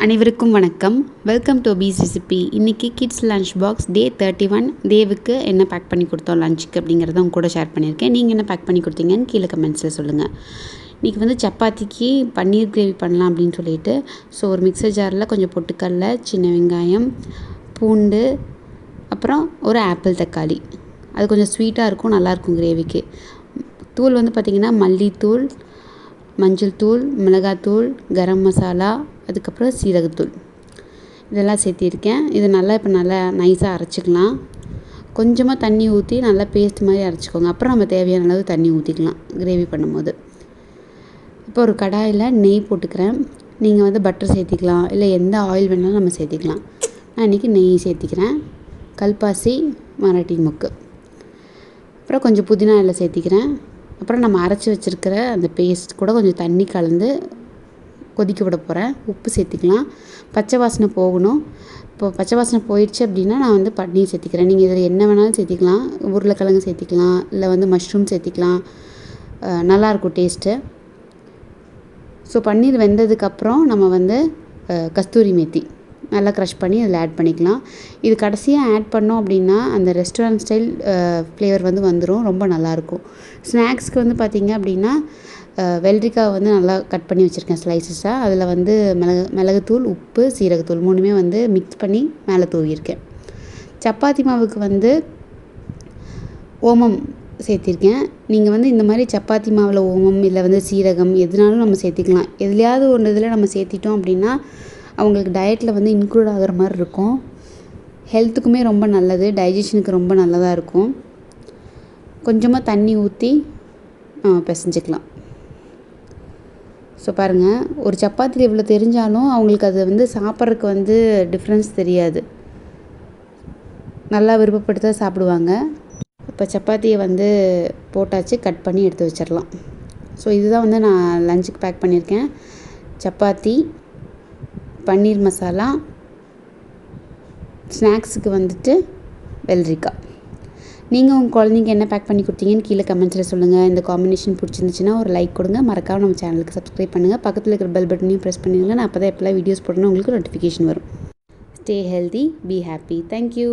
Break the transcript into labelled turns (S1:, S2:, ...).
S1: அனைவருக்கும் வணக்கம். Welcome to B's Recipe. இன்றைக்கி கிட்ஸ் லன்ச் பாக்ஸ் டே 31 தேவுக்கு என்ன பேக் பண்ணி கொடுத்தோம் லஞ்சுக்கு அப்படிங்கிறத உங்க கூட ஷேர் பண்ணியிருக்கேன். நீங்கள் என்ன பேக் பண்ணி கொடுத்தீங்கன்னு கீழே கமெண்ட்ஸில் சொல்லுங்கள். இன்றைக்கி சப்பாத்திக்கு பன்னீர் கிரேவி பண்ணலாம் அப்படின்னு சொல்லிட்டு ஒரு மிக்சர் ஜாரில் கொஞ்சம் பொட்டுக்கடலை, சின்ன வெங்காயம், பூண்டு, அப்புறம் ஒரு ஆப்பிள் தக்காளி. அது கொஞ்சம் ஸ்வீட்டாக இருக்கும், நல்லாயிருக்கும் கிரேவிக்கு. தூள் பார்த்திங்கன்னா மல்லித்தூள், மஞ்சள் தூள், மிளகாத்தூள், கரம் மசாலா, அதுக்கப்புறம் சீரகத்தூள் இதெல்லாம் சேர்த்திருக்கேன். இது நல்லா நைஸாக அரைச்சிக்கலாம். கொஞ்சமாக தண்ணி ஊற்றி நல்லா பேஸ்ட் மாதிரி அரைச்சிக்கோங்க. அப்புறம் நம்ம தேவையான அளவு தண்ணி ஊற்றிக்கலாம் கிரேவி பண்ணும்போது. இப்போ ஒரு கடாயில் நெய் போட்டுக்கிறேன். நீங்கள் பட்டர் சேர்த்திக்கலாம், இல்லை எந்த ஆயில் வேணாலும் நம்ம சேர்த்திக்கலாம். நான் இன்றைக்கி நெய் சேர்த்திக்கிறேன். கல்பாசி, மராட்டி மொக்கு, அப்புறம் கொஞ்சம் புதினா இலை சேர்த்திக்கிறேன். அப்புறம் நம்ம அரைச்சி வச்சுருக்கிற அந்த பேஸ்ட் கூட கொஞ்சம் தண்ணி கலந்து கொதிக்க விட போகிறேன். உப்பு சேர்த்திக்கலாம். பச்சை வாசனை போகணும். இப்போ பச்சை வாசனை போயிடுச்சு அப்படின்னா நான் பன்னீர் சேர்த்திக்கிறேன். நீங்கள் இதில் என்ன வேணாலும் சேர்த்திக்கலாம். உருளைக்கிழங்கு சேர்த்திக்கலாம், இல்லை மஷ்ரூம் சேர்த்திக்கலாம். நல்லாயிருக்கும் டேஸ்ட்டு. பன்னீர் வெந்ததுக்கப்புறம் நம்ம கஸ்தூரி மேத்தி நல்லா க்ரஷ் பண்ணி அதில் ஆட் பண்ணிக்கலாம். இது கடைசியாக ஆட் பண்ணோம் அப்படின்னா அந்த ரெஸ்டாரண்ட் ஸ்டைல் ஃப்ளேவர் வந்துடும். ரொம்ப நல்லாயிருக்கும். ஸ்நாக்ஸ்க்கு பார்த்திங்க அப்படின்னா வெள்ளரிக்காய் நல்லா கட் பண்ணி வச்சுருக்கேன் ஸ்லைசஸாக. அதில் மிளகுத்தூள், உப்பு, சீரகத்தூள் மூணுமே மிக்ஸ் பண்ணி மேலே தூவியிருக்கேன். சப்பாத்தி மாவுக்கு ஓமம் சேர்த்திருக்கேன். நீங்கள் இந்த மாதிரி சப்பாத்தி மாவில் ஓமம் இல்லை சீரகம் எதுனாலும் நம்ம சேர்த்திக்கலாம். எதுலையாவது ஒன்று இதில் நம்ம சேர்த்திட்டோம் அப்படின்னா அவங்களுக்கு டயட்டில் இன்க்ளூட் ஆகிற மாதிரி இருக்கும். ஹெல்த்துக்குமே ரொம்ப நல்லது, டைஜஷனுக்கு ரொம்ப நல்லதாக இருக்கும். கொஞ்சமாக தண்ணி ஊற்றி பிசைஞ்சிக்கலாம். பாருங்கள், ஒரு சப்பாத்தியில் இவ்வளோ தெரிஞ்சாலும் அவங்களுக்கு அது சாப்பிட்றதுக்கு டிஃப்ரென்ஸ் தெரியாது. நல்லா விருப்பப்பட்டு தான் சாப்பிடுவாங்க. இப்போ சப்பாத்தியை போட்டாச்சு, கட் பண்ணி எடுத்து வச்சிடலாம். இதுதான் நான் லஞ்சுக்கு பேக் பண்ணியிருக்கேன். சப்பாத்தி, பன்னீர் மசாலா, ஸ்நாக்ஸுக்கு வெள்ளரிக்காய். நீங்கள் உங்கள் குழந்தைங்க என்ன பேக் பண்ணி கொடுத்தீங்கன்னு கீழே கமெண்ட்ஸில் சொல்லுங்கள். இந்த காம்பினேஷன் பிடிச்சிருந்துச்சுன்னா ஒரு லைக் கொடுங்க. மறக்காம நம்ம சேனலுக்கு சப்ஸ்கிரைப் பண்ணுங்கள். பக்கத்தில் இருக்கிற பெல் பட்டனையும் ப்ரெஸ் பண்ணிடுங்க. நான் அப்போ தான் எப்போல்லாம் வீடியோஸ் போடணும் உங்களுக்கு நோட்டிஃபிகேஷன் வரும். Stay healthy, be happy. Thank you.